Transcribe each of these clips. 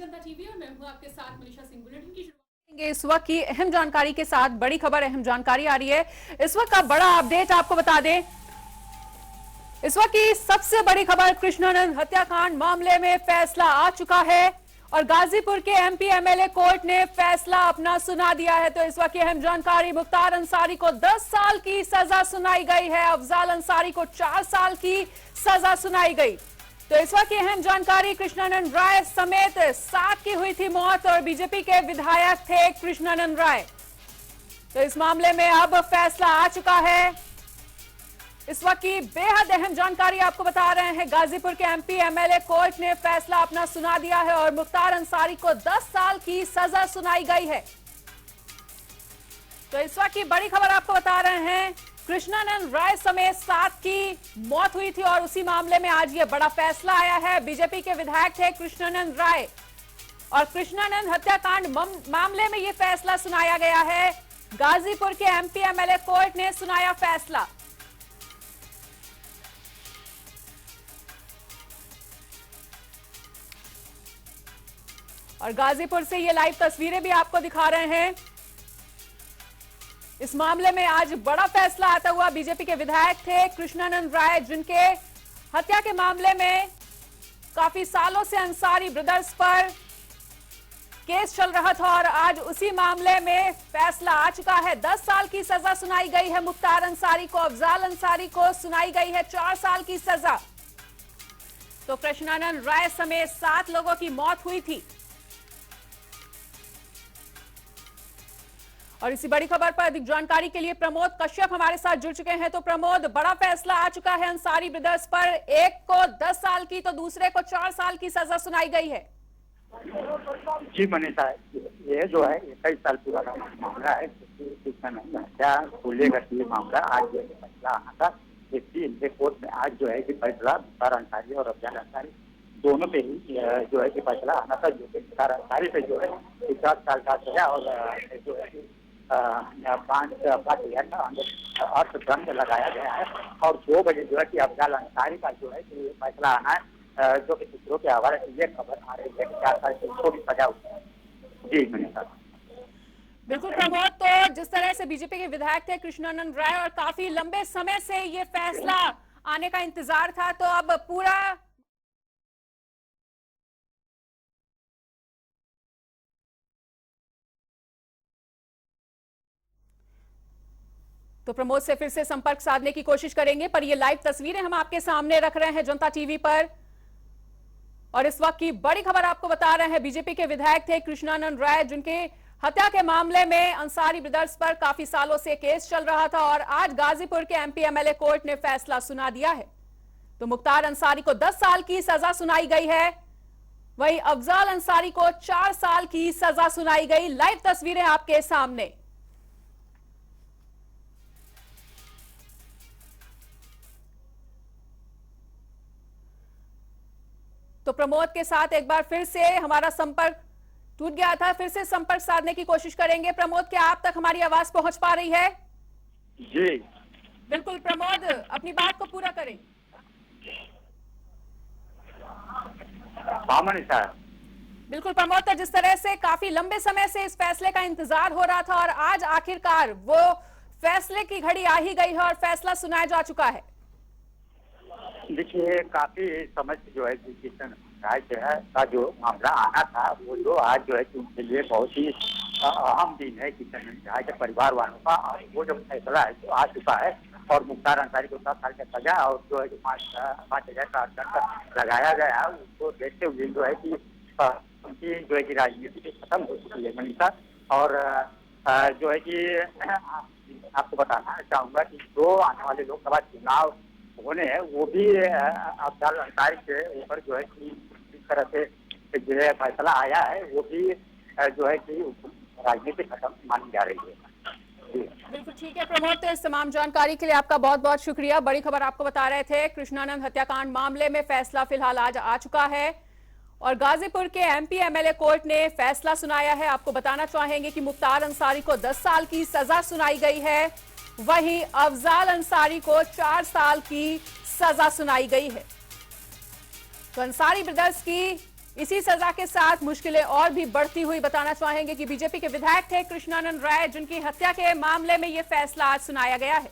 जनता TV और मैं हूं आपके साथ मनीषा सिंह। बुलेटिन की शुरुआत इस वक्त की अहम जानकारी के साथ। बड़ी खबर, अहम जानकारी आ रही है इस वक्त का बड़ा अपडेट आपको बता दें। इस वक्त की सबसे बड़ी खबर, कृष्णानंद हत्याकांड मामले में फैसला आ चुका है और गाजीपुर के एमपी एमएलए कोर्ट ने फैसला अपना सुना दिया है। तो इस वक्त की अहम जानकारी, मुख्तार अंसारी को 10 साल की सजा सुनाई गई है, अफजाल अंसारी को 4 साल की सजा सुनाई गई। तो इस वक्त की अहम जानकारी, कृष्णानंद राय समेत 7 की हुई थी मौत और बीजेपी के विधायक थे कृष्णानंद राय। तो इस मामले में अब फैसला आ चुका है। इस वक्त की बेहद अहम जानकारी आपको बता रहे हैं, गाजीपुर के एमपी एमएलए कोर्ट ने फैसला अपना सुना दिया है और मुख्तार अंसारी को 10 साल की सजा सुनाई गई है। तो इस वक्त की बड़ी खबर आपको बता रहे हैं, कृष्णानंद राय समेत 7 की मौत हुई थी और उसी मामले में आज ये बड़ा फैसला आया है। बीजेपी के विधायक थे कृष्णानंद राय और कृष्णानंद हत्याकांड मामले में ये फैसला सुनाया गया है। गाजीपुर के एमपी एमएलए कोर्ट ने सुनाया फैसला। और गाजीपुर से ये लाइव तस्वीरें भी आपको दिखा रहे हैं। इस मामले में आज बड़ा फैसला आता हुआ, बीजेपी के विधायक थे कृष्णानंद राय, जिनके हत्या के मामले में काफी सालों से अंसारी ब्रदर्स पर केस चल रहा था और आज उसी मामले में फैसला आ चुका है। 10 साल की सजा सुनाई गई है मुख्तार अंसारी को, अफजाल अंसारी को सुनाई गई है 4 साल की सजा। तो कृष्णानंद राय समेत 7 लोगों की मौत हुई थी। और इसी बड़ी खबर पर अधिक जानकारी के लिए प्रमोद कश्यप हमारे साथ जुड़ चुके हैं। तो प्रमोद, बड़ा फैसला आ चुका है अंसारी ब्रदर्स पर, एक को 10 साल की तो दूसरे को 4 साल की सजा सुनाई गई है। जी मनीषा, ये जो है 21 साल पुराना मामला है, हत्या को लेकर ये मामला आज जो फैसला आना था। इसलिए कोर्ट में आज जो है कि फैसला मुख्तार अंसारी और अफजाल अंसारी दोनों पे ही जो है कि फैसला आना था, जो कि मुख्तार अंसारी पे जो है 50 साल का सजा और जो है 5,000 का अर्थदंड लगाया गया है। और 2 बजे जो है कि अफजाल अंसारी का जो है कि फैसला आना है, जो कि सूत्रों के हवाले से ये खबर आ रही है कि 4 साल की उसको भी सजा हुई है। जी मनीषा, बिल्कुल प्रमोद, तो जिस तरह से बीजेपी के विधायक थे कृष्णानंद राय और काफी लंबे समय से ये फैसला आने का इंतजार था, तो अब पूरा तो प्रमोद से फिर से संपर्क साधने की कोशिश करेंगे, पर ये लाइव तस्वीरें हम आपके सामने रख रहे हैं जनता टीवी पर। और इस वक्त की बड़ी खबर आपको बता रहे हैं, बीजेपी के विधायक थे कृष्णानंद राय, जिनके हत्या के मामले में अंसारी ब्रदर्स पर काफी सालों से केस चल रहा था और आज गाजीपुर के एमपी एमएलए कोर्ट ने फैसला सुना दिया है। तो मुख्तार अंसारी को 10 साल की सजा सुनाई गई है, वहीं अफजाल अंसारी को 4 साल की सजा सुनाई गई। लाइव तस्वीरें आपके सामने। तो प्रमोद के साथ एक बार फिर से हमारा संपर्क टूट गया था, फिर से संपर्क साधने की कोशिश करेंगे। प्रमोद, क्या आप तक हमारी आवाज पहुंच पा रही है? जी बिल्कुल प्रमोद, अपनी बात को पूरा करें। हाँ मनीषा, बिल्कुल प्रमोद, तो जिस तरह से काफी लंबे समय से इस फैसले का इंतजार हो रहा था और आज आखिरकार वो फैसले की घड़ी आ ही गई है और फैसला सुनाया जा चुका है। देखिए काफी समय से जो है किशन राय जो है का जो मामला आना था, वो जो आज जो है कि उनके लिए बहुत ही अहम दिन है किशन राय के परिवार वालों का। और वो जो फैसला है जो आ चुका है और मुख्तार अंसारी को 7 साल का सजा और जो है 5,000 का अर्थदंड लगाया गया है, उसको देखते हुए जो है कि उनकी जो है कि राजनीति खत्म हो चुकी है मनीषा। और जो है कि आपको बताना चाहूंगा कि जो आने वाले लोकसभा चुनाव होने हैं, वो भी अफजाल अंसारी के ऊपर जो है कि जिस तरह से जो है फैसला आया है, वो भी जो है कि राजनीति खत्म मानी जा रही है। बिल्कुल ठीक है प्रमोद, तो इस तमाम जानकारी के लिए आपका बहुत बहुत शुक्रिया। बड़ी खबर आपको बता रहे थे, कृष्णानंद हत्याकांड मामले में फैसला फिलहाल आज आ चुका है और गाजीपुर के एमपी एमएलए कोर्ट ने फैसला सुनाया है। आपको बताना चाहेंगे कि मुख्तार अंसारी को 10 साल की सजा सुनाई गई है, वहीं अफजाल अंसारी को 4 साल की सजा सुनाई गई है। तो अंसारी ब्रदर्स की इसी सजा के साथ मुश्किलें और भी बढ़ती हुई बताना चाहेंगे कि बीजेपी के विधायक थे कृष्णानंद राय, जिनकी हत्या के मामले में यह फैसला आज सुनाया गया है।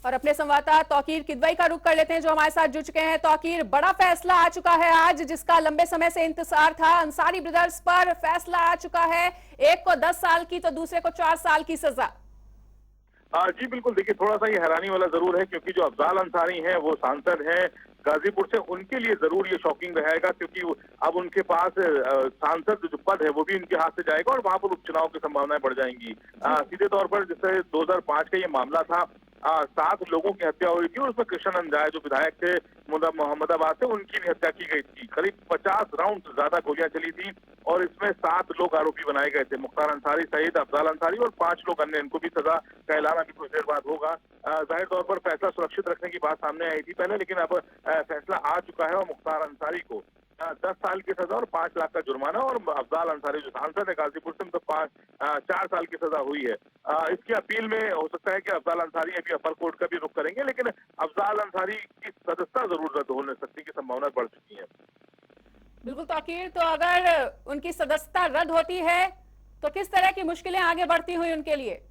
और अपने संवाददाता तौकीर किदवई का रुख कर लेते हैं, जो हमारे साथ जुड़ चुके हैं। तौकीर, बड़ा फैसला आ चुका है आज, जिसका लंबे समय से इंतजार था। अंसारी ब्रदर्स पर फैसला आ चुका है, एक को 10 साल की तो दूसरे को 4 साल की सजा। जी बिल्कुल, देखिए थोड़ा सा ये हैरानी वाला जरूर है, क्योंकि जो अफजाल अंसारी हैं वो सांसद हैं गाजीपुर से, उनके लिए जरूर ये शॉकिंग रहेगा, क्योंकि अब उनके पास सांसद जो पद है वो भी उनके हाथ से जाएगा और वहां पर उपचुनाव की संभावनाएं बढ़ जाएंगी। सीधे तौर पर जैसे 2005 का ये मामला था, 7 लोगों की हत्या हुई थी और उसमें कृष्णानंद राय जो विधायक थे मोहम्मदाबाद से, उनकी भी हत्या की गई थी। करीब 50 राउंड से ज्यादा गोलियां चली थी और इसमें 7 लोग आरोपी बनाए गए थे, मुख्तार अंसारी सहित अफजाल अंसारी और 5 लोग अन्य। इनको भी सजा का ऐलान अभी कुछ देर बाद होगा। जाहिर तौर पर फैसला सुरक्षित रखने की बात सामने आई थी पहले, लेकिन अब फैसला आ चुका है और मुख्तार अंसारी को 10 साल की सजा और 5 लाख का जुर्माना, और अफजाल अंसारी जो सांसद है गाजीपुर से, उनको 4 साल की सजा हुई है। इसकी अपील में हो सकता है कि अफजाल अंसारी अभी अपर कोर्ट का भी रुख करेंगे, लेकिन अफजाल अंसारी की सदस्यता जरूर रद्द होने सकती की संभावना बढ़ चुकी है। बिल्कुल तौकीर, तो अगर उनकी सदस्यता रद्द होती है तो किस तरह की मुश्किलें आगे बढ़ती हुई उनके लिए?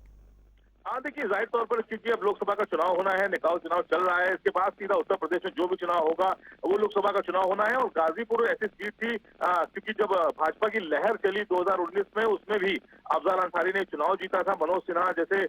देखिए जाहिर तौर पर क्योंकि अब लोकसभा का चुनाव होना है, निकाय चुनाव चल रहा है, इसके बाद सीधा उत्तर प्रदेश में जो भी चुनाव होगा वो लोकसभा का चुनाव होना है। और गाजीपुर ऐसी सीट थी क्योंकि जब भाजपा की लहर चली 2019 में, उसमें भी अफजाल अंसारी ने चुनाव जीता था, मनोज सिन्हा जैसे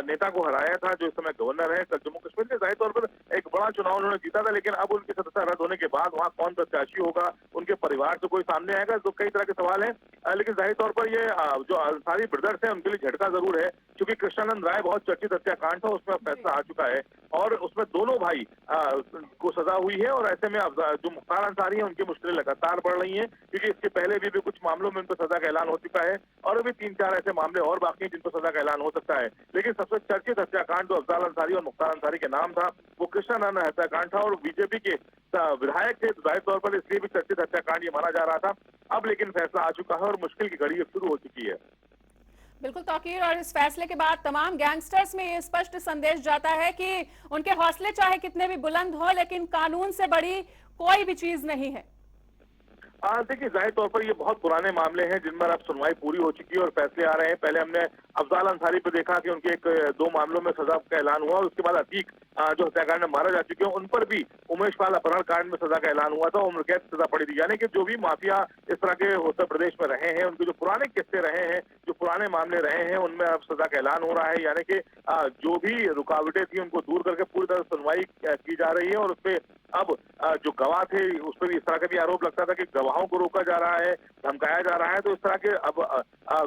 नेता को हराया था जो इस समय गवर्नर है जम्मू कश्मीर के। जाहिर तौर पर एक बड़ा चुनाव उन्होंने जीता था, लेकिन अब उनकी सदस्यता रद्द होने के बाद वहाँ कौन प्रत्याशी होगा, उनके परिवार से कोई सामने आएगा, तो कई तरह के सवाल है। लेकिन जाहिर तौर पर ये जो अंसारी ब्रदर्स है उनके लिए झटका जरूर है, क्योंकि कृष्णानंद राय बहुत चर्चित हत्याकांड था, उसमें फैसला आ चुका है और उसमें दोनों भाई को सजा हुई है। और ऐसे में जो मुख्तार अंसारी है उनकी मुश्किलें लगातार बढ़ रही हैं, क्योंकि इसके पहले भी कुछ मामलों में उनको सजा का ऐलान हो चुका है और अभी 3-4 ऐसे मामले और बाकी हैं जिनको सजा का ऐलान हो सकता है। लेकिन सबसे चर्चित हत्याकांड जो अफजाल अंसारी और मुख्तार अंसारी के नाम था वो कृष्णानंद हत्याकांड था और बीजेपी के विधायक थे, जाहिर तौर पर इसलिए भी चर्चित हत्याकांड ये माना जा रहा था। अब लेकिन फैसला आ चुका है और मुश्किल की घड़ी अब शुरू हो चुकी है। बिल्कुल तौकीर, और इस फैसले के बाद तमाम गैंगस्टर्स में ये स्पष्ट संदेश जाता है कि उनके हौसले चाहे कितने भी बुलंद हो, लेकिन कानून से बड़ी कोई भी चीज नहीं है। देखिए जाहिर तौर पर ये बहुत पुराने मामले हैं जिन पर अब सुनवाई पूरी हो चुकी है और फैसले आ रहे हैं। पहले हमने अफजाल अंसारी पर देखा कि उनके 1-2 मामलों में सजा का ऐलान हुआ, उसके बाद अतीक जो हत्याकांड में मारा जा चुके हैं उन पर भी उमेश पाल अपहरण कांड में सजा का ऐलान हुआ था, उम्र कैद सजा पड़ी थी। यानी कि जो भी माफिया इस तरह के उत्तर प्रदेश में रहे हैं, उनके जो पुराने किस्से रहे हैं, जो पुराने मामले रहे हैं, उनमें अब सजा का ऐलान हो रहा है। यानी कि जो भी रुकावटें थी उनको दूर करके पूरी तरह सुनवाई की जा रही है और उसपे अब जो गवाह थे उस पर भी इस तरह का भी आरोप लगता था कि गवाहों को रोका जा रहा है, धमकाया जा रहा है। तो इस तरह के अब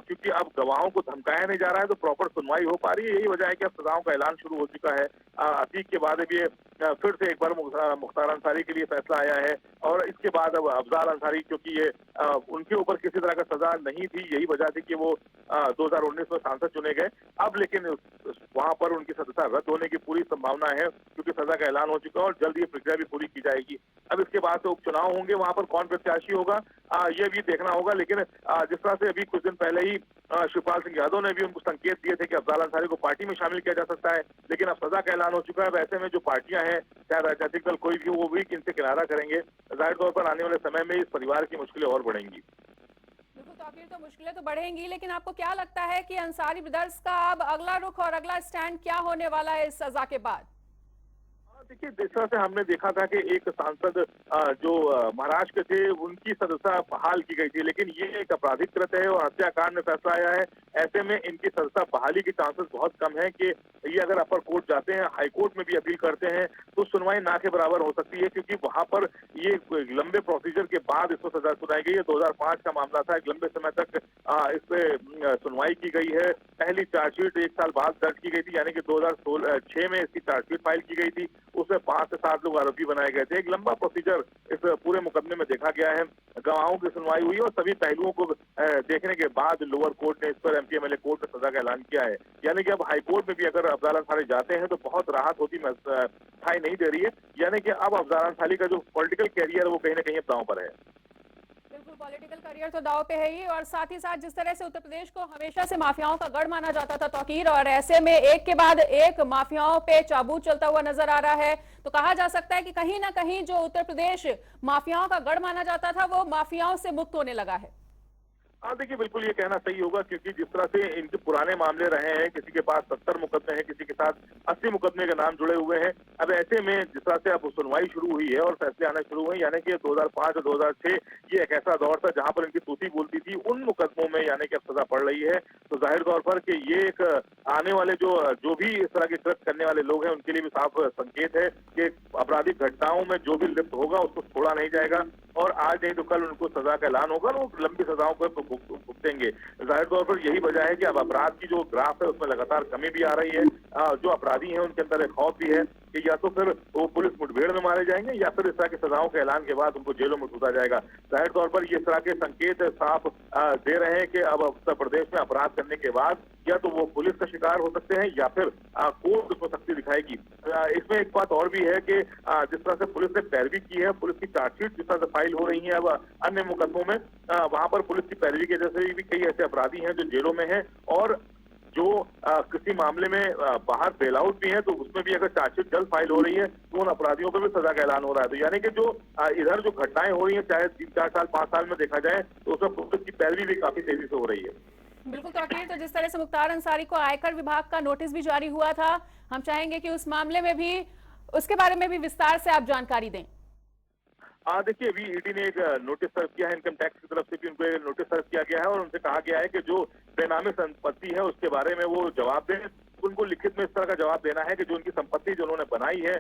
क्योंकि अब गवाहों को धमकाया नहीं जा रहा है तो प्रॉपर सुनवाई हो पा रही है। यही वजह है कि अब सजाओं का ऐलान शुरू हो चुका है। अतीक के बाद भी फिर से एक बार मुख्तार अंसारी के लिए फैसला आया है और इसके बाद अब अफजाल अंसारी, क्योंकि ये उनके ऊपर किसी तरह का सजा नहीं थी, यही वजह थी कि वो 2019 में सांसद चुने गए। अब लेकिन वहां पर उनकी सदस्यता रद्द होने की पूरी संभावना है, क्योंकि सजा का ऐलान हो चुका है और जल्द ये प्रक्रिया भी पूरी की जाएगी। अब इसके बाद से उपचुनाव होंगे, वहां पर कौन प्रत्याशी होगा ये भी देखना होगा। लेकिन जिस तरह से अभी कुछ दिन पहले ही शिवपाल सिंह यादव ने भी उनको संकेत दिए थे कि अफजाल अंसारी को पार्टी में शामिल किया जा सकता है, लेकिन अब सजा का ऐलान हो चुका है। वैसे में जो पार्टियां हैं, चाहे राजनीतिक दल कोई भी, वो भी इनसे किनारा करेंगे। जाहिर तौर पर आने वाले समय में इस परिवार की मुश्किलें और बढ़ेंगी। तो मुश्किलें तो बढ़ेंगी, लेकिन आपको क्या लगता है कि अंसारी ब्रदर्स का अब अगला रुख और अगला स्टैंड क्या होने वाला है इस सजा के बाद? देखिए जिस तरह से हमने देखा था कि एक सांसद जो महाराष्ट्र के थे उनकी सदस्यता बहाल की गई थी, लेकिन ये एक आपराधिक कृत्य है और हत्याकांड में फैसला आया है। ऐसे में इनकी सदस्यता बहाली के चांसेस बहुत कम है कि ये अगर अपर कोर्ट जाते हैं, हाई कोर्ट में भी अपील करते हैं तो सुनवाई ना के बराबर हो सकती है, क्योंकि वहां पर ये लंबे प्रोसीजर के बाद इसको सजा सुनाई गई है। 2005 का मामला था, एक लंबे समय तक इस पे सुनवाई की गई है। पहली चार्जशीट 1 साल बाद दर्ज की गई थी, यानी कि 2006 में इसकी चार्जशीट फाइल की गई थी। उसमें 5 से 7 लोग आरोपी बनाए गए थे। एक लंबा प्रोसीजर इस पूरे मुकदमे में देखा गया है। गवाहों की सुनवाई हुई और सभी पहलुओं को देखने के बाद लोअर कोर्ट ने इस पर एमपीएमएलए कोर्ट में सजा का ऐलान किया है। यानी कि अब हाई कोर्ट में भी अगर अफजाल अंसारी जाते हैं तो बहुत राहत होती दिखाई नहीं दे रही है। यानी कि अब अफजाल अंसारी का जो पॉलिटिकल कैरियर है वो कहीं ना कहीं दांव पर है। बिल्कुल पॉलिटिकल करियर तो दांव पे है ही, और साथ ही साथ जिस तरह से उत्तर प्रदेश को हमेशा से माफियाओं का गढ़ माना जाता था तौकीर, और ऐसे में एक के बाद एक माफियाओं पे चाबूक चलता हुआ नजर आ रहा है, तो कहा जा सकता है कि कहीं ना कहीं जो उत्तर प्रदेश माफियाओं का गढ़ माना जाता था वो माफियाओं से मुक्त होने लगा है। हाँ देखिए, बिल्कुल ये कहना सही होगा, क्योंकि जिस तरह से इनके पुराने मामले रहे हैं, किसी के पास 70 मुकदमे हैं, किसी के साथ 80 मुकदमे के नाम जुड़े हुए हैं। अब ऐसे में जिस तरह से अब सुनवाई शुरू हुई है और फैसले आना शुरू हुए, यानी कि 2005 और 2006 ये एक ऐसा दौर था जहां पर इनकी तूती बोलती थी, उन मुकदमों में यानी कि अब सजा पड़ रही है। तो जाहिर तौर पर कि ये एक आने वाले जो भी इस तरह के कृत्य करने वाले लोग हैं उनके लिए भी साफ संकेत है कि आपराधिक घटनाओं में जो भी लिप्त होगा उसको छोड़ा नहीं जाएगा, और आज नहीं तो कल उनको सजा का ऐलान होगा, वो लंबी सजाओं को भुगतेंगे। जाहिर तौर पर यही वजह है कि अब अपराध की जो ग्राफ है उसमें लगातार कमी भी आ रही है। जो अपराधी हैं उनके अंदर एक खौफ भी है कि या तो फिर वो पुलिस मुठभेड़ में मारे जाएंगे या फिर इस तरह की सजाओं के ऐलान के बाद उनको जेलों में कूदा जाएगा। जाहिर तौर पर ये इस तरह के संकेत साफ दे रहे हैं कि अब उत्तर प्रदेश में अपराध करने के बाद या तो वो पुलिस का शिकार हो सकते हैं या फिर कोर्ट उसमें सख्ती दिखाएगी। इसमें एक बात और भी है कि जिस तरह से पुलिस ने पैरवी की है, पुलिस की चार्जशीट जिस तरह से फाइल हो रही है अब अन्य मुकदमों में, वहां पर पुलिस की पैरवी की वजह से भी कई ऐसे अपराधी हैं जो जेलों में हैं, और जो किसी मामले में बाहर बेल आउट भी है तो उसमें भी अगर चार्जशीट जल्द फाइल हो रही है तो उन अपराधियों पर भी सजा का ऐलान हो रहा है। तो यानी कि जो इधर जो घटनाएं हो रही हैं, चाहे 3-4 साल 5 साल में देखा जाए, तो उसमें पुलिस की पैरवी भी काफी तेजी से हो रही है। बिल्कुल तौकीर, तो जिस तरह से मुख्तार अंसारी को आयकर विभाग का नोटिस भी जारी हुआ था, हम चाहेंगे कि उस मामले में भी, उसके बारे में भी विस्तार से आप जानकारी दें। देखिए, अभी ईडी ने एक नोटिस सर्व किया है, इनकम टैक्स की तरफ से भी उनको एक नोटिस सर्व किया गया है और उनसे कहा गया है कि जो बेनामी संपत्ति है उसके बारे में वो जवाब दें। उनको लिखित में इस तरह का जवाब देना है कि जो उनकी संपत्ति जो उन्होंने बनाई है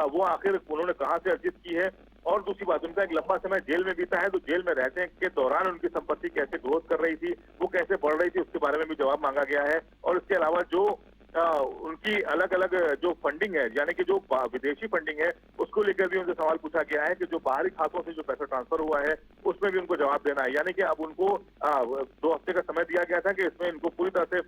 वो आखिर उन्होंने कहां से अर्जित की है, और दूसरी बात, उनका एक लंबा समय जेल में बीता है, तो जेल में रहने के दौरान उनकी संपत्ति कैसे ग्रोथ कर रही थी, वो कैसे बढ़ रही थी, उसके बारे में भी जवाब मांगा गया है। और इसके अलावा जो उनकी अलग अलग जो फंडिंग है, यानी कि जो विदेशी फंडिंग है, उसको लेकर भी उनसे सवाल पूछा गया है कि जो बाहरी खातों से जो पैसा ट्रांसफर हुआ है उसमें भी उनको जवाब देना है। यानी कि अब उनको 2 हफ्ते का समय दिया गया था कि इसमें इनको पूरी तरह से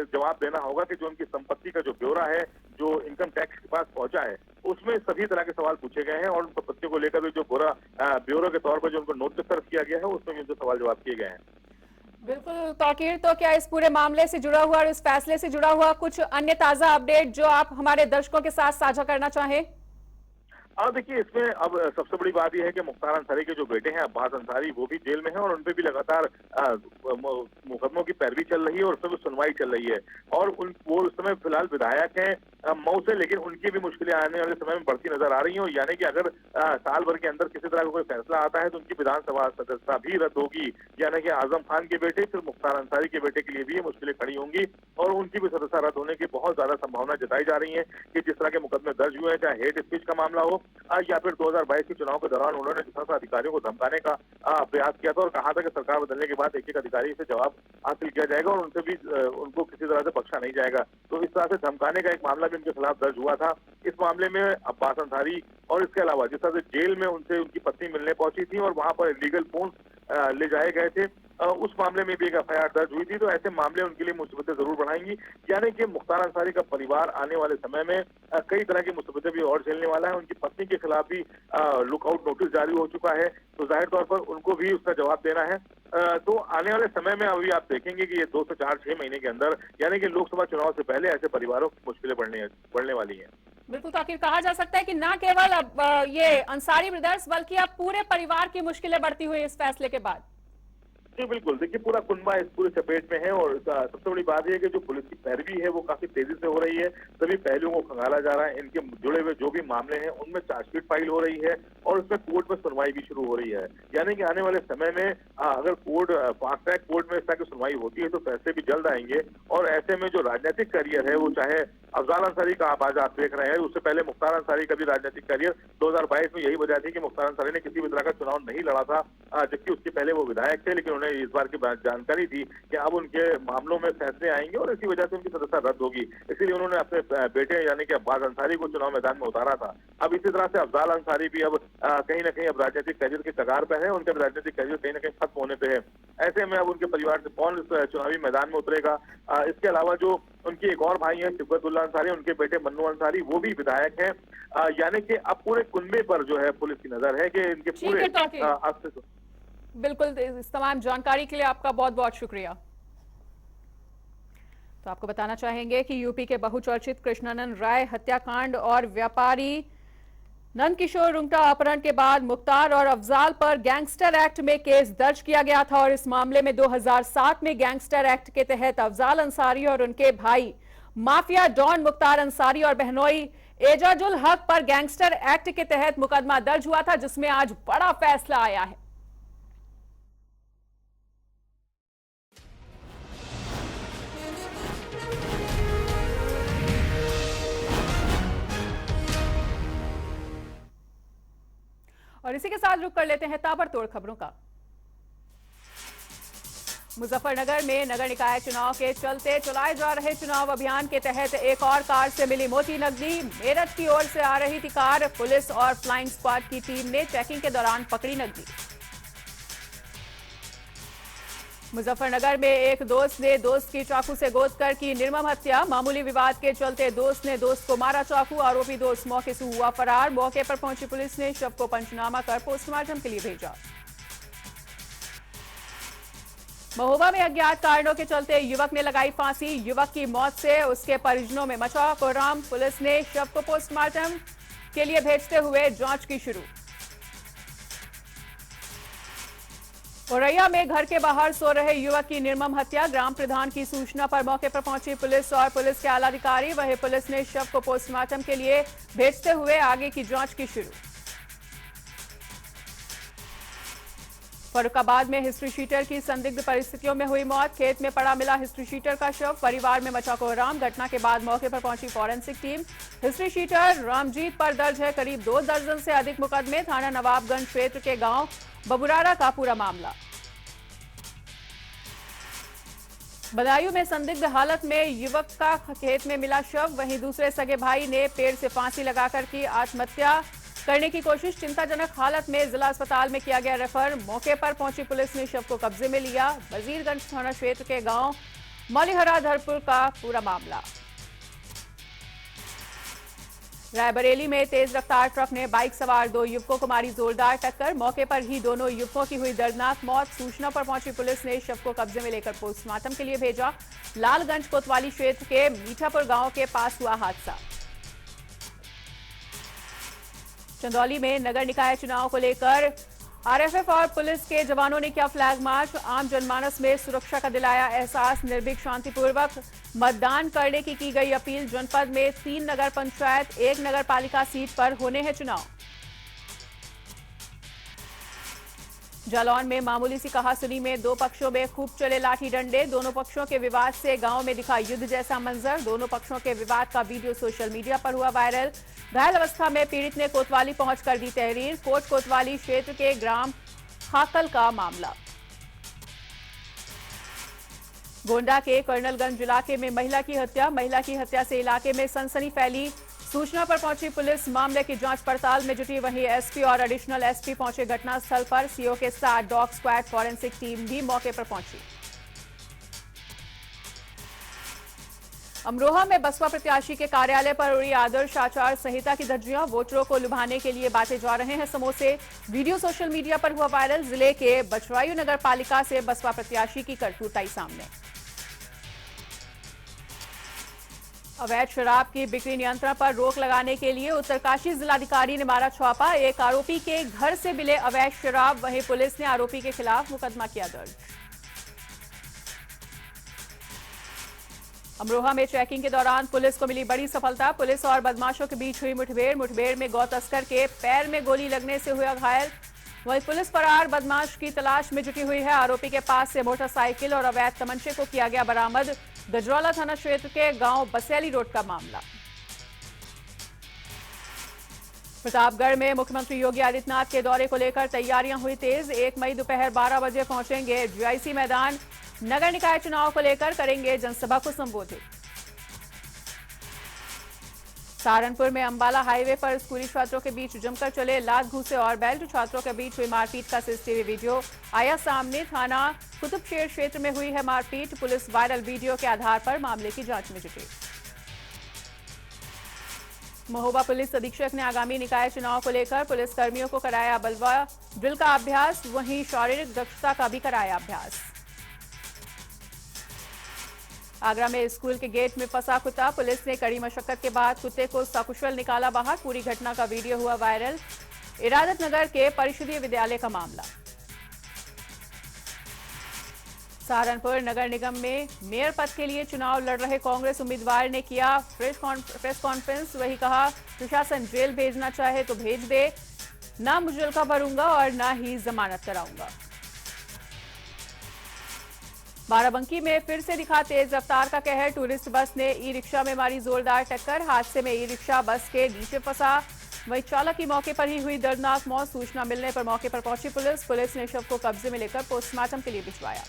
जवाब देना होगा कि जो उनकी संपत्ति का जो ब्यौरा है जो इनकम टैक्स के पास पहुंचा है उसमें सभी तरह के सवाल पूछे गए हैं, और उन संपत्तियों को लेकर भी जो ब्यौरा के तौर पर जो उनको नोटिस सर्व किया गया है उसमें भी उनसे सवाल जवाब किए गए हैं। बिल्कुल तौकीर, तो क्या इस पूरे मामले से जुड़ा हुआ और इस फैसले से जुड़ा हुआ कुछ अन्य ताजा अपडेट जो आप हमारे दर्शकों के साथ साझा करना चाहें? देखिए, इसमें अब सबसे बड़ी बात यह है कि मुख्तार अंसारी के जो बेटे हैं अब्बास अंसारी, वो भी जेल में हैं और उनपे भी लगातार मुकदमों की पैरवी चल रही है और उसमें भी सुनवाई चल रही है, और वो उस समय फिलहाल विधायक हैं मऊ से, लेकिन उनकी भी मुश्किलें आने वाले समय में बढ़ती नजर आ रही हैं। यानी कि अगर साल भर के अंदर किसी तरह का कोई फैसला आता है तो उनकी विधानसभा सदस्यता भी रद्द होगी, यानी कि आजम खान के बेटे फिर मुख्तार अंसारी के बेटे के लिए भी ये मुश्किलें खड़ी होंगी, और उनकी भी सदस्यता रद्द होने की बहुत ज्यादा संभावना जताई जा रही है कि जिस तरह के मुकदमे दर्ज हुए हैं, चाहे हेट स्पीच का मामला हो या फिर 2022 के चुनाव के दौरान उन्होंने जिस तरह से अधिकारियों को धमकाने का प्रयास किया था और कहा था कि सरकार बदलने के बाद एक अधिकारी से जवाब हासिल किया जाएगा और उनसे भी उनको किसी तरह से बख्शा नहीं जाएगा, तो इस तरह से धमकाने का एक मामला भी उनके खिलाफ दर्ज हुआ था। इस मामले में अब्बास अंसारी और इसके अलावा जिस तरह से जेल में उनसे उनकी पत्नी मिलने पहुंची थी और वहां पर इलीगल फोन ले जाए गए थे, उस मामले में भी एक एफआईआर दर्ज हुई थी। तो ऐसे मामले उनके लिए मुसीबतें जरूर बढ़ाएंगी, यानी कि मुख्तार अंसारी का परिवार आने वाले समय में कई तरह की मुसीबतें भी और झेलने वाला है। उनकी पत्नी के खिलाफ भी लुकआउट नोटिस जारी हो चुका है, तो जाहिर तौर पर उनको भी उसका जवाब देना है। तो आने वाले समय में अभी आप देखेंगे कि ये 2 से 4-6 महीने के अंदर, यानी कि लोकसभा चुनाव से पहले ऐसे परिवारों की मुश्किलें बढ़ने वाली हैं। बिल्कुल ताकि कहा जा सकता है कि न केवल अब ये अंसारी ब्रदर्स बल्कि अब पूरे परिवार की मुश्किलें बढ़ती हुई इस फैसले के बाद। जी बिल्कुल, देखिए पूरा कुनबा इस पूरे चपेट में है, और सबसे बड़ी बात यह है कि जो पुलिस की पैरवी है वो काफी तेजी से हो रही है, सभी पहलुओं को खंगाला जा रहा है, इनके जुड़े हुए जो भी मामले हैं उनमें चार्जशीट फाइल हो रही है और उसमें कोर्ट में सुनवाई भी शुरू हो रही है। यानी कि आने वाले समय में अगर कोर्ट फास्ट ट्रैक कोर्ट में इस तरह की सुनवाई होती है तो फैसले भी जल्द आएंगे, और ऐसे में जो राजनीतिक करियर है वो चाहे अफजाल अंसारी का आज आप देख रहे हैं, उससे पहले मुख्तार अंसारी का भी राजनीतिक करियर 2022 में यही वजह थी कि मुख्तार अंसारी ने किसी भी तरह का चुनाव नहीं लड़ा था, जबकि उसके पहले वो विधायक थे, लेकिन उन्हें इस बार की जानकारी थी कि अब उनके मामलों में फैसले आएंगे और इसी वजह से उनकी सदस्यता रद्द होगी, इसीलिए उन्होंने अपने बेटे यानी कि अब्बास अंसारी को चुनाव मैदान में उतारा था। अब इसी तरह से अफजाल अंसारी भी अब कहीं ना कहीं अब राजनीतिक करियर के कगार पर है, उनका राजनीतिक करियर कहीं ना कहीं खत्म होने पे है। ऐसे में अब उनके परिवार से कौन चुनावी मैदान में उतरेगा। इसके अलावा जो उनकी एक और भाई है सिबगतुल्ला अंसारी, उनके बेटे मन्नू अंसारी, वो भी विधायक हैं, यानी कि अब पूरे कुनबे पर जो है पुलिस की नजर है कि इनके पूरे अस्तित्व। बिल्कुल, इस तमाम जानकारी के लिए आपका बहुत बहुत शुक्रिया। तो आपको बताना चाहेंगे कि यूपी के बहुचर्चित कृष्णानंद राय हत्याकांड और व्यापारी नंदकिशोर रुंगटा अपहरण के बाद मुख्तार और अफजाल पर गैंगस्टर एक्ट में केस दर्ज किया गया था और इस मामले में 2007 में गैंगस्टर एक्ट के तहत अफजाल अंसारी और उनके भाई माफिया डॉन मुख्तार अंसारी और बहनोई एजाजुल हक पर गैंगस्टर एक्ट के तहत मुकदमा दर्ज हुआ था, जिसमें आज बड़ा फैसला आया है। और इसी के साथ रुक कर लेते हैं ताबड़तोड़ खबरों का। मुजफ्फरनगर में नगर निकाय चुनाव के चलते चलाए जा रहे चुनाव अभियान के तहत एक और कार से मिली मोटी नकदी। मेरठ की ओर से आ रही थी कार, पुलिस और फ्लाइंग स्क्वाड की टीम ने चेकिंग के दौरान पकड़ी नकदी। मुजफ्फरनगर में एक दोस्त ने दोस्त की चाकू से गोद कर की निर्मम हत्या। मामूली विवाद के चलते दोस्त ने दोस्त को मारा चाकू। आरोपी दोस्त मौके से हुआ फरार। मौके पर पहुंची पुलिस ने शव को पंचनामा कर पोस्टमार्टम के लिए भेजा। महोबा में अज्ञात कारणों के चलते युवक ने लगाई फांसी। युवक की मौत से उसके परिजनों में मचा कोहराम। पुलिस ने शव को पोस्टमार्टम के लिए भेजते हुए जांच की शुरू। औरैया में घर के बाहर सो रहे युवक की निर्मम हत्या। ग्राम प्रधान की सूचना पर मौके पर पहुंची पुलिस और पुलिस के आला अधिकारी। वहीं पुलिस ने शव को पोस्टमार्टम के लिए भेजते हुए आगे की जांच की शुरू। फर्रुखाबाद में हिस्ट्री शीटर की संदिग्ध परिस्थितियों में हुई मौत। खेत में पड़ा मिला हिस्ट्री शीटर का शव। परिवार में मचा कोहराम। घटना के बाद मौके पर पहुंची forensic team. History sheeter Ramjit पर दर्ज है करीब 2 दर्जन से अधिक मुकदमे। थाना नवाबगंज क्षेत्र के गांव बबुरारा का पूरा मामला। बदायूं में संदिग्ध हालत में युवक का खेत में मिला शव। वहीं दूसरे सगे भाई ने पेड़ से फांसी लगाकर की आत्महत्या करने की कोशिश। चिंताजनक हालत में जिला अस्पताल में किया गया रेफर। मौके पर पहुंची पुलिस ने शव को कब्जे में लिया। वजीरगंज थाना क्षेत्र के गांव मौलीहरा धरपुर का पूरा मामला। रायबरेली में तेज रफ्तार ट्रक ने बाइक सवार 2 युवकों को मारी जोरदार टक्कर। मौके पर ही दोनों युवकों की हुई दर्दनाक मौत। सूचना पर पहुंची पुलिस ने शव को कब्जे में लेकर पोस्टमार्टम के लिए भेजा। लालगंज कोतवाली क्षेत्र के मीठापुर गांव के पास हुआ हादसा। चंदौली में नगर निकाय चुनाव को लेकर आरएफएफ और पुलिस के जवानों ने किया फ्लैग मार्च। आम जनमानस में सुरक्षा का दिलाया एहसास। निर्भीक शांतिपूर्वक मतदान करने की गई अपील। जनपद में 3 नगर पंचायत 1 नगर पालिका सीट पर होने हैं चुनाव। जालौन में मामूली सी कहासुनी में 2 पक्षों में खूब चले लाठी डंडे। दोनों पक्षों के विवाद से गांव में दिखा युद्ध जैसा मंजर। दोनों पक्षों के विवाद का वीडियो सोशल मीडिया पर हुआ वायरल। घायल अवस्था में पीड़ित ने कोतवाली पहुंचकर दी तहरीर। कोट कोतवाली क्षेत्र के ग्राम खाकल का मामला। गोंडा के कर्नलगंज इलाके में महिला की हत्या। महिला की हत्या से इलाके में सनसनी फैली। सूचना पर पहुंची पुलिस मामले की जांच पड़ताल में जुटी। वहीं एसपी और एडिशनल एसपी पहुंचे घटनास्थल पर। सीओ के साथ डॉग स्क्वाड फॉरेंसिक टीम भी मौके पर पहुंची। अमरोहा में बसपा प्रत्याशी के कार्यालय पर उड़ी आदर्श आचार संहिता की धज्जियां। वोटरों को लुभाने के लिए बांटे जा रहे हैं समोसे। वीडियो सोशल मीडिया पर हुआ वायरल। जिले के बछवायु नगर पालिका से बसपा प्रत्याशी की करतूत आई सामने। अवैध शराब की बिक्री नियंत्रण पर रोक लगाने के लिए उत्तरकाशी जिलाधिकारी ने मारा छापा। एक आरोपी के घर से मिले अवैध शराब। वहीं पुलिस ने आरोपी के खिलाफ मुकदमा किया दर्ज। अमरोहा में चेकिंग के दौरान पुलिस को मिली बड़ी सफलता। पुलिस और बदमाशों के बीच हुई मुठभेड़। मुठभेड़ में गौ तस्कर के पैर में गोली लगने से हुआ घायल। वहीं पुलिस फरार बदमाश की तलाश में जुटी हुई है। आरोपी के पास से मोटरसाइकिल और अवैध तमंचे को किया गया बरामद। गजरौला थाना क्षेत्र के गांव बसैली रोड का मामला। प्रतापगढ़ में मुख्यमंत्री योगी आदित्यनाथ के दौरे को लेकर तैयारियां हुई तेज। 1 मई दोपहर 12 बजे पहुंचेंगे जीआईसी मैदान। नगर निकाय चुनाव को लेकर करेंगे जनसभा को संबोधित। सहारनपुर में अंबाला हाईवे पर स्कूली छात्रों के बीच जमकर चले लात घूसे और बेल्ट। छात्रों के बीच हुई मारपीट का सीसीटीवी वीडियो आया सामने। थाना कुतुबशेर क्षेत्र में हुई है मारपीट। पुलिस वायरल वीडियो के आधार पर मामले की जांच में जुटी। महोबा पुलिस अधीक्षक ने आगामी निकाय चुनाव को लेकर पुलिस कर्मियों को कराया बलवा ड्रिल का अभ्यास, वहीं शारीरिक दक्षता का भी कराया अभ्यास। आगरा में स्कूल के गेट में फंसा कुत्ता, पुलिस ने कड़ी मशक्कत के बाद कुत्ते को सकुशल निकाला बाहर। पूरी घटना का वीडियो हुआ वायरल। इरादत नगर के परिषदीय विद्यालय का मामला। सहारनपुर नगर निगम में मेयर पद के लिए चुनाव लड़ रहे कांग्रेस उम्मीदवार ने किया प्रेस कॉन्फ्रेंस। वही कहा, प्रशासन जेल भेजना चाहे तो भेज दे, ना मुचलका भरूंगा और ना ही जमानत कराऊंगा। बाराबंकी में फिर से दिखा तेज रफ्तार का कहर, टूरिस्ट बस ने ई रिक्शा में मारी जोरदार टक्कर। हादसे में ई रिक्शा बस के नीचे फंसा, वहीं चालक की मौके पर ही हुई दर्दनाक मौत। सूचना मिलने पर मौके पर पहुंची पुलिस ने शव को कब्जे में लेकर पोस्टमार्टम के लिए भिजवाया।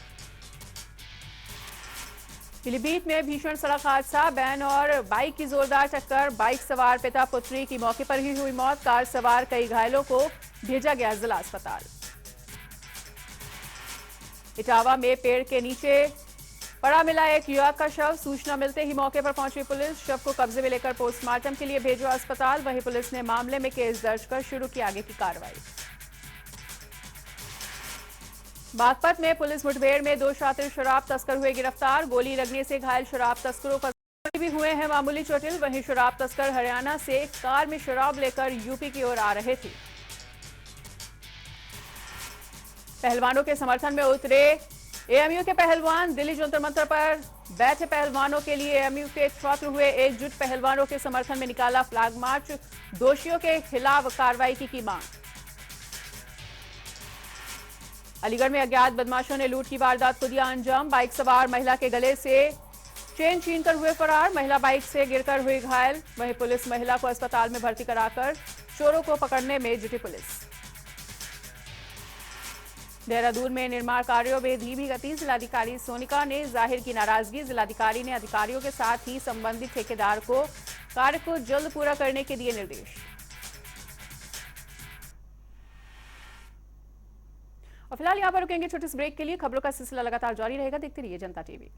पीलीभीत में भीषण सड़क हादसा, वैन और बाइक की जोरदार टक्कर। बाइक सवार पिता पुत्री की मौके पर ही हुई मौत। कार सवार कई घायलों को भेजा गया जिला अस्पताल। इटावा में पेड़ के नीचे पड़ा मिला एक युवक का शव। सूचना मिलते ही मौके पर पहुंची पुलिस, शव को कब्जे में लेकर पोस्टमार्टम के लिए भेजा अस्पताल। वहीं पुलिस ने मामले में केस दर्ज कर शुरू की आगे की कार्रवाई। बागपत में पुलिस मुठभेड़ में 2 शातिर शराब तस्कर हुए गिरफ्तार। गोली लगने से घायल शराब तस्करों पर भी हुए हैं मामूली चोटिल। वहीं शराब तस्कर हरियाणा से कार में शराब लेकर यूपी की ओर आ रहे थे। पहलवानों के समर्थन में उतरे एएमयू के पहलवान। दिल्ली जंतर मंतर पर बैठे पहलवानों के लिए एएमयू के छात्र हुए एकजुट। पहलवानों के समर्थन में निकाला फ्लैग मार्च। दोषियों के खिलाफ कार्रवाई की मांग। अलीगढ़ में अज्ञात बदमाशों ने लूट की वारदात को दिया अंजाम। बाइक सवार महिला के गले से चेन छीनकर हुए फरार, महिला बाइक से गिरकर हुई घायल। वहीं पुलिस महिला को अस्पताल में भर्ती कराकर चोरों को पकड़ने में जुटी पुलिस। देहरादून में निर्माण कार्यों में धीमी गति, जिलाधिकारी सोनिका ने जाहिर की नाराजगी। जिलाधिकारी ने अधिकारियों के साथ ही संबंधित ठेकेदार को कार्य को जल्द पूरा करने के दिए निर्देश। और फिलहाल यहां पर रुकेंगे छोटे से ब्रेक के लिए। खबरों का सिलसिला लगातार जारी रहेगा, देखते रहिए जनता टीवी।